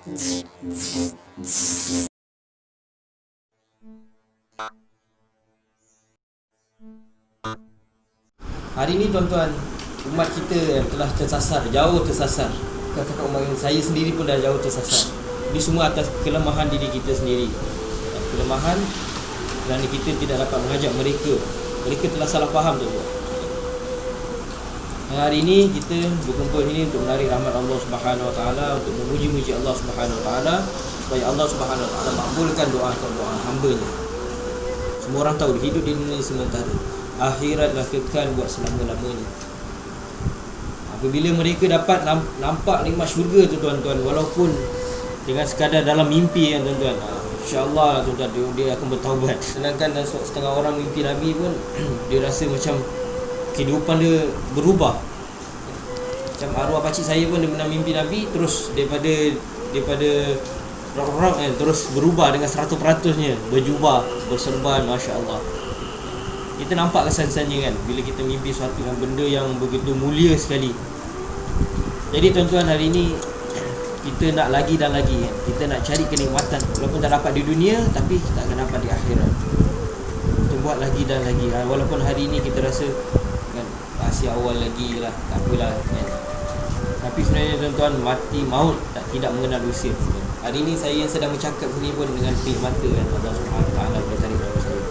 Hari ini tuan-tuan, umat kita telah tersasar, jauh tersasar. Kata umat saya sendiri pun dah jauh tersasar. Ini semua atas kelemahan diri kita sendiri. Kelemahan kerana kita tidak dapat mengajak mereka. Mereka telah salah faham tuan-tuan. Hari ini kita berkumpul ini untuk menarik rahmat Allah Subhanahu Wa Taala, untuk memuji-muji Allah Subhanahu Wa Taala supaya Allah Subhanahu Wa Taala makbulkan doa hamba-Nya. Semua orang tahu hidup di dunia sementara, akhiratlah kekal buat selama-lamanya. Apabila mereka dapat nampak nikmat syurga tu tuan-tuan, walaupun dengan sekadar dalam mimpi ya tuan-tuan, insya-Allah tuan-tuan dia akan bertaubat. Sedangkan setengah orang mimpi Nabi pun dia rasa macam kehidupan dia berubah. Macam arwah pakcik saya pun dia pernah mimpi Nabi, terus daripada rock terus berubah dengan 100%-nya, berjubah, berserban, masya-Allah. Kita nampak kesan-kesannya kan bila kita mimpi suatu yang benda yang begitu mulia sekali. Jadi tuan-tuan, hari ini kita nak lagi dan lagi kan? Kita nak cari kenikmatan walaupun tak dapat di dunia, tapi kita akan dapat di akhirat. Kita buat lagi dan lagi. Walaupun hari ini kita rasa kan masih awal lagi lah, tak apalah kan. Tapi sebenarnya tuan-tuan, mati maut tidak mengenal usia. Hari ini saya yang sedang bercakap sini pun dengan pihak mata kan Allah Subhanahu Wa Taala boleh tarik nyawa saya.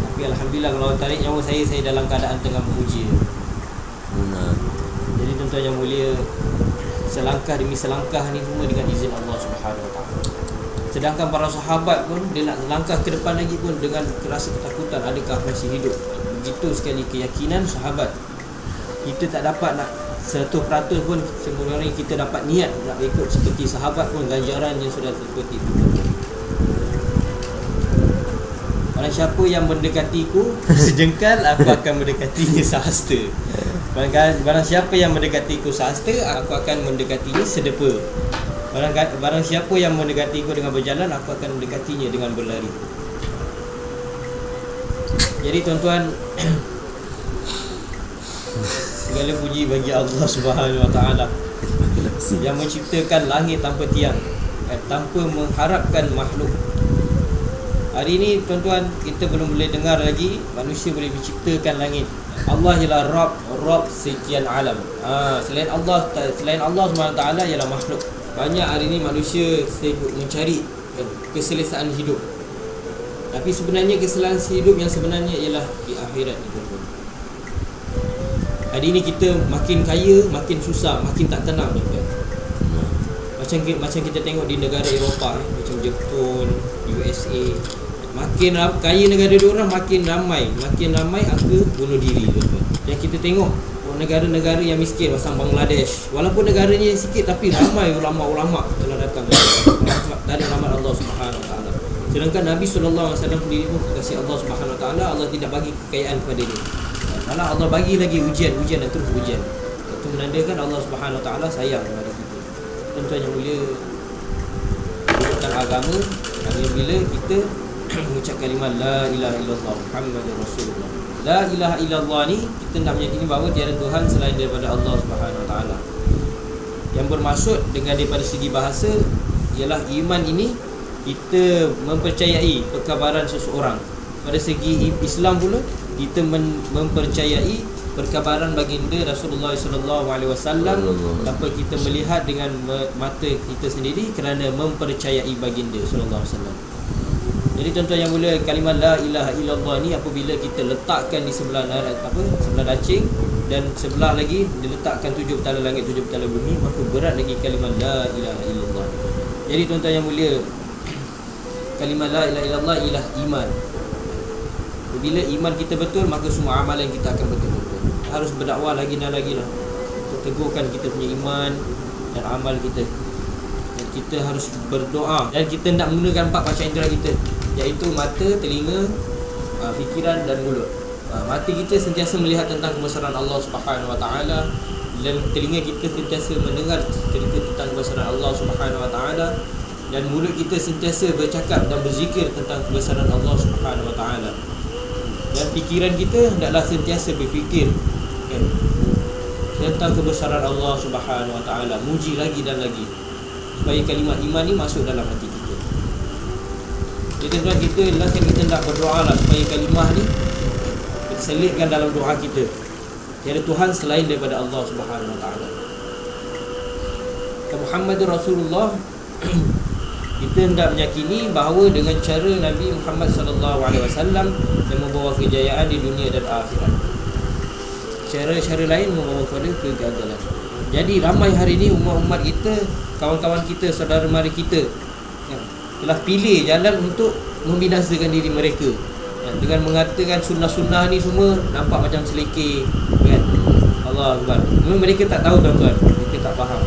Tapi alhamdulillah kalau tarik nyawa saya dalam keadaan tengah memuji. Benar. Jadi tuan-tuan yang mulia, selangkah demi selangkah ni semua dengan izin Allah Subhanahu Wa Taala. Sedangkan para sahabat pun dia nak langkah ke depan lagi pun dengan rasa ketakutan, adakah masih hidup. Begitu sekali keyakinan sahabat. Kita tak dapat nak 100% pun sebenarnya kita dapat niat nak ikut seperti sahabat pun ganjarannya sudah seperti itu. Barang siapa yang mendekatiku sejengkal, aku akan mendekatinya sehasta. Barang siapa yang mendekatiku sehasta, aku akan mendekatinya sedepa. Barang siapa yang mendekatiku dengan berjalan, aku akan mendekatinya dengan berlari. Jadi tuan-tuan, segala puji bagi Allah Subhanahu Wa Taala yang menciptakan langit tanpa tiang, tanpa mengharapkan makhluk. Hari ini tuan-tuan, kita belum boleh dengar lagi manusia boleh menciptakan langit. Allah ialah Rabb sekian alam. Selain Allah SWT ialah makhluk. Banyak hari ini manusia sibuk mencari keselesaan hidup. Tapi sebenarnya keselesaan hidup yang sebenarnya ialah di akhirat itu. Hari ini kita makin kaya, makin susah, makin tak tenang tuan-tuan. Macam kita tengok di negara Eropah, macam Jepun, USA. Makin kaya negara diorang, makin ramai angka bunuh diri tuan-tuan. Yang kita tengok negara-negara yang miskin macam Bangladesh, walaupun negaranya sikit tapi ramai ulama-ulama telah datang dari rahmat Allah Subhanahu Wa Taala. Sedangkan Nabi SAW sendiri pun kasih Allah Subhanahu Wa Taala, Allah tidak bagi kekayaan kepada dia. Malah Allah bagi lagi ujian dan terus ujian. Itu menandakan Allah Subhanahu Wa Taala sayang kepada kita. Tuan-tuan yang mulia, tentang agama, bila kita mengucap kalimah la ilaha illallah Muhammadur Rasulullah. La ilaha illallah ni kita nak meyakini bahawa tiada Tuhan selain daripada Allah Subhanahu Wa Taala. Yang bermaksud dengan daripada segi bahasa ialah iman ini kita mempercayai perkabaran seseorang. Pada segi Islam pula, kita mempercayai perkabaran baginda Rasulullah SAW tanpa kita melihat dengan mata kita sendiri kerana mempercayai baginda sallallahu alaihi wasallam. Jadi tuan-tuan yang mulia, kalimah la ilaha illallah ni apabila kita letakkan di sebelah dacing dan sebelah lagi diletakkan 7 petala langit 7 petala bumi, maka berat lagi kalimah la ilaha illallah. Jadi tuan-tuan yang mulia, kalimah la ilaha illallah ialah iman. Bila iman kita betul, maka semua amalan kita akan betul-betul. Harus berdakwah lagi dan lagi lah untuk teguhkan kita punya iman dan amal kita. Dan kita harus berdoa. Dan kita nak menggunakan 4 panca indera kita, iaitu mata, telinga, fikiran dan mulut. Mata kita sentiasa melihat tentang kebesaran Allah Subhanahu Wa Taala, dan telinga kita sentiasa mendengar cerita tentang kebesaran Allah Subhanahu Wa Taala, dan mulut kita sentiasa bercakap dan berzikir tentang kebesaran Allah Subhanahu Wa Taala. Dan fikiran kita hendaklah sentiasa berfikir tentang kebesaran Allah Subhanahu Wa Taala, muji lagi dan lagi. supaya kalimah iman ni masuk dalam hati kita. Jadi tuan, kita nak berdoa lah supaya kalimah ni kita selitkan dalam doa kita. Tiada Tuhan selain daripada Allah Subhanahu Wa Taala. Muhammadur Rasulullah. Kita hendak meyakini bahawa dengan cara Nabi Muhammad sallallahu alaihi wasallam yang membawa kejayaan di dunia dan akhirat. Cara-cara lain membawa kepada kegagalan. Jadi ramai hari ini umat-umat kita, kawan-kawan kita, saudara mara kita telah pilih jalan untuk membinasakan diri mereka, dengan mengatakan sunnah-sunnah ni semua nampak macam selekeh, kan? Allah Akbar. Memang mereka tak tahu tuan-tuan, mereka tak faham.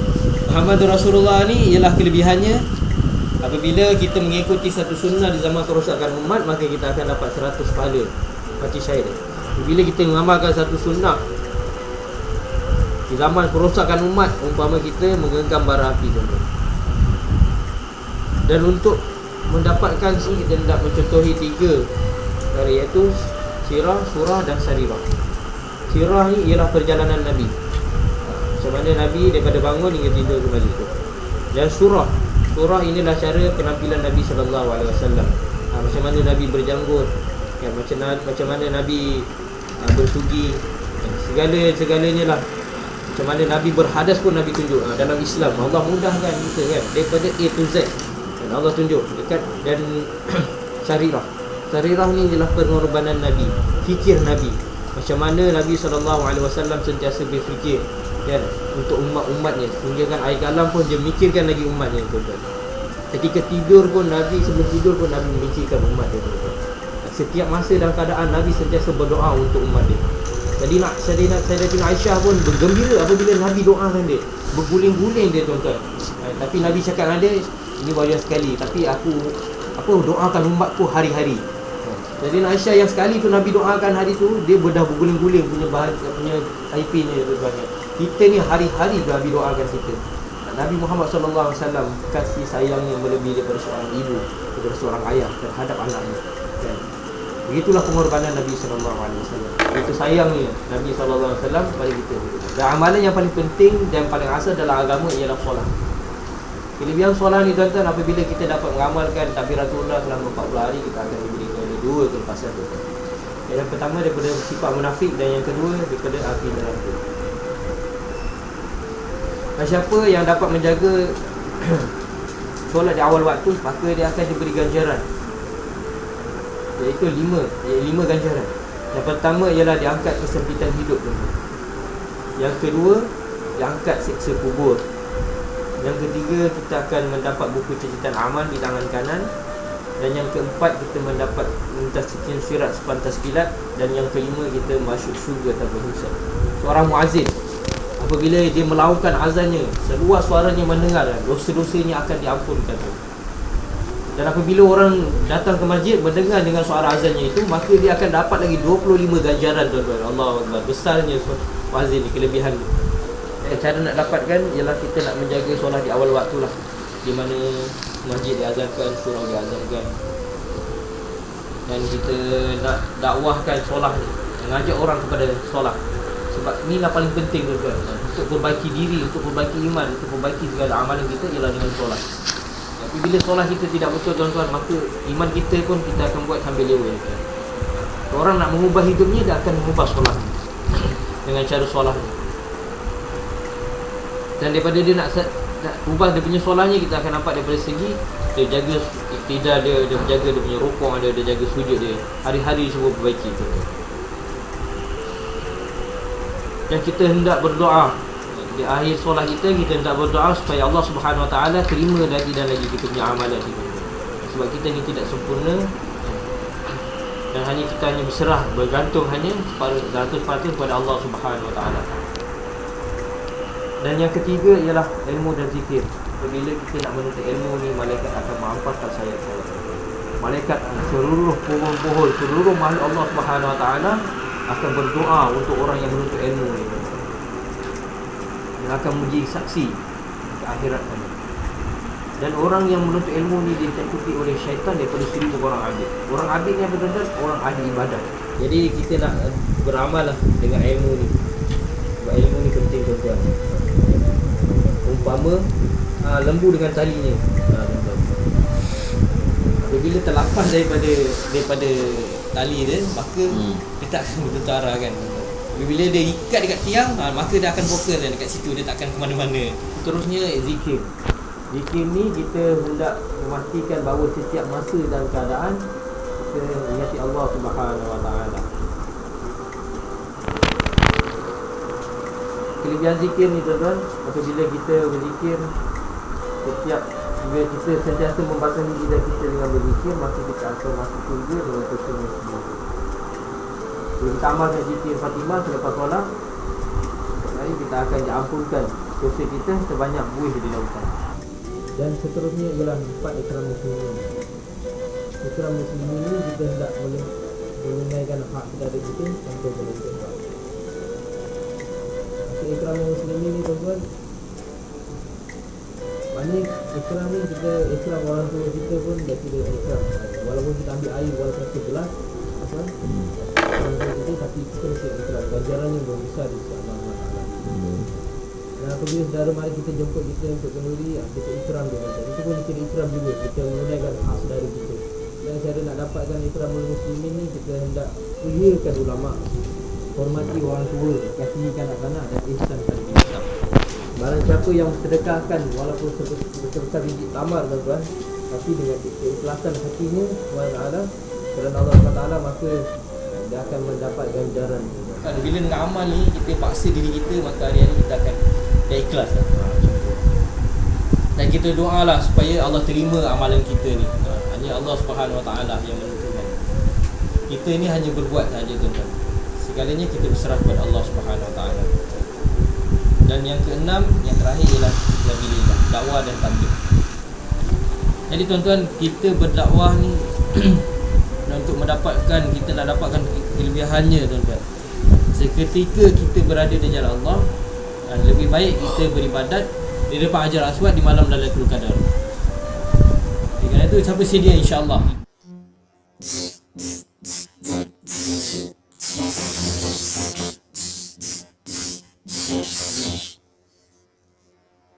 Muhammadur Rasulullah ni ialah kelebihannya. Apabila kita mengikuti satu sunnah di zaman kerosakan umat, maka kita akan dapat 100 pahala mati syahid. Bila kita mengamalkan satu sunnah di zaman kerosakan umat, umpama kita menggenggam bara api, tuan-tuan. Dan untuk mendapatkan sini, kita hendak mencontohi 3 perkara, iaitu sirah, surah dan sarirah. Sirah ni ialah perjalanan Nabi, macam mana Nabi daripada bangun hingga tidur kembali tu. Dan surah inilah cara penampilan Nabi SAW. Macam mana Nabi berjanggut, macam mana Nabi bersugi, segala-segalanya lah. Macam mana Nabi berhadas pun Nabi tunjuk. Dalam Islam Allah mudahkan kita, kan, daripada A to Z, dan Allah tunjuk dekat. Dan Sarirah ni ialah pengorbanan Nabi, fikir Nabi. Macam mana Nabi SAW sentiasa berfikir, kan, untuk umat-umatnya. Sehingga kan air kalam pun dia mikirkan lagi umatnya, tuan-tuan. Ketika tidur pun Nabi, sebelum tidur pun Nabi memikirkan umat dia, tuan-tuan. Setiap masa dalam keadaan Nabi sentiasa berdoa untuk umat dia. Jadi Sayyidatina Aisyah pun bergembira apabila Nabi doakan dia, berguling-guling dia, tuan-tuan. Tapi Nabi cakap dengan dia, ini wajar sekali, tapi aku doakan umatku hari-hari. Jadi Aisyah yang sekali tu Nabi doakan hari tu, dia dah berguling-guling punya IP-nya, tuan-tuan. Kita ni hari-hari Nabi doakan kita. Nabi Muhammad SAW kasih sayangnya melebihi daripada seorang ibu, daripada seorang ayah terhadap anaknya, kan? Begitulah pengorbanan Nabi SAW. Itu sayangnya Nabi SAW pada kita. Dan amalan yang paling penting dan paling asal dalam agama ialah solat. Kelebihan solat ni, tuan-tuan, apabila kita dapat mengamalkan takbiratullah selama 40 hari, kita akan diberikan 2 kelepasan, tuan-tuan. Yang pertama daripada sifat munafik, dan yang kedua daripada api neraka. Dan siapa yang dapat menjaga solat di awal waktu, maka dia akan diberi ganjaran, iaitu 5 ganjaran. Yang pertama ialah diangkat kesempitan hidup, tuan-tuan. Yang kedua, diangkat siksa kubur. Yang ketiga, kita akan mendapat buku catatan amal di tangan kanan. Dan yang keempat, kita mendapat lintas sirat sepantas kilat. Dan yang kelima, kita masuk syurga tanpa hisab. Seorang muazzin, apabila dia melakukan azannya, seluas suaranya mendengar, dosa-dosanya akan diampunkan. Dan apabila orang datang ke masjid mendengar dengan suara azannya itu, maka dia akan dapat lagi 25 ganjaran, tuan-tuan. Allah Akbar. Besarnya muazzin ni, kelebihan ni. Cara nak dapatkan ialah kita nak menjaga solat di awal waktu lah, di mana masjid diazankan, surau diazankan. Dan kita nak dakwahkan solat ni, mengajak orang kepada solat. Sebab inilah paling penting, tuan-tuan. Untuk perbaiki diri, untuk perbaiki iman, untuk perbaiki segala amalan kita ialah dengan solat. Tapi bila solat kita tidak betul, tuan-tuan, maka iman kita pun kita akan buat sambil lewat. Orang nak mengubah hidupnya, dia akan mengubah solat dengan cara solat ni. Dan daripada dia nak ubah dia punya solatnya, kita akan nampak daripada segi dia jaga iktidal dia jaga dia punya rukuk dia jaga sujud dia. Hari-hari cuba perbaiki tu. Dan kita hendak berdoa di akhir solat kita hendak berdoa supaya Allah Subhanahu Wa Taala terima lagi dan lagi kita punya amalan kita. Sebab kita ni tidak sempurna, dan kita hanya berserah, bergantung hanya 100% kepada Allah Subhanahu Wa Taala. Dan yang ketiga ialah ilmu dan zikir. Apabila kita nak menuntut ilmu ni, malaikat akan mengampaskan sayap-sayap. Malaikat, seluruh pohon-pohon, seluruh makhluk Allah Subhanahu Wa Taala akan berdoa untuk orang yang menuntut ilmu ni, dan akan menjadi saksi ke akhirat nanti. Dan orang yang menuntut ilmu ni ditakuti oleh syaitan daripada 1000 orang abid. Orang abid ni benar-benar orang ahli ibadah. Jadi kita nak beramal lah dengan ilmu ni. Sebab ilmu ni penting, tuan-tuan. Umpama lembu dengan talinya. Tuan-tuan. Apabila terlepas daripada tali dia, maka dia tak akan bertentu arah kan. Bila dia ikat dekat tiang, maka dia akan fokus kan dekat situ, dia tak akan ke mana-mana. Terusnya zikir. Zikir ni kita hendak memastikan bahawa setiap masa dan keadaan kita ingati Allah Subhanahu Wa Taala. Kelebihan zikir ni tuan-tuan, apabila kita berzikir, bila kita sentiasa membasahi lidah kita dengan berzikir, maka kita akan masuk surga dengan tersenyum sendiri. Bila kita amalkan zikir Fatimah selepas solat, hari kita akan diampunkan dosa kita sebanyak buih di lautan. Dan seterusnya ialah 4 ikram muslimin. Ikram muslimin ini kita hendak menunaikan hak saudara kita tanpa menuntut hak. Ikram muslimin ni tuan-tuan, maknanya ikram ni kita ikram orang tua kita pun dah kira ikram. Walaupun kita ambil air walaupun segelas orang tua kita, tapi kita mesti ikram. Ganjarannya berbesar di sisi Allah Taala. Dan apabila saudara mari kita jemput kita untuk kenduri, kita ikram dia kata. Itu pun kira ikram juga, kita menunaikan hak saudara kita. Dan cara nak dapatkan ikram muslimin ni, kita hendak muliakan ulama, hormati orang tua, kasihi kanak-kanak dan ihsan pada kita. Barang siapa yang sedekahkan walaupun sebesar biji tamar tuan-tuan, tapi dengan keikhlasan hatinya wa'ala kerana Allah SWT, maka dia akan mendapat ganjaran. Bila dengan amal ni kita paksa diri kita, maka hari-hari kita akan ikhlas. Dan kita doalah supaya Allah terima amalan kita ni. Hanya Allah Subhanahu Wa Taala yang menentukan. Kita ni hanya berbuat saja tuan-tuan. Segalanya kita berserah kepada Allah Subhanahu Wa Taala. Dan yang keenam, yang terakhir ialah fisabilillah, dakwah dan tabligh. Jadi tuan-tuan, kita berdakwah ni untuk mendapatkan, kita nak dapatkan kelebihannya tuan-tuan. Seketika kita berada di jalan Allah, lebih baik kita beribadat di depan Hajar Aswad di malam Lailatul Qadar. Kerana itu siapa sedia insya-Allah.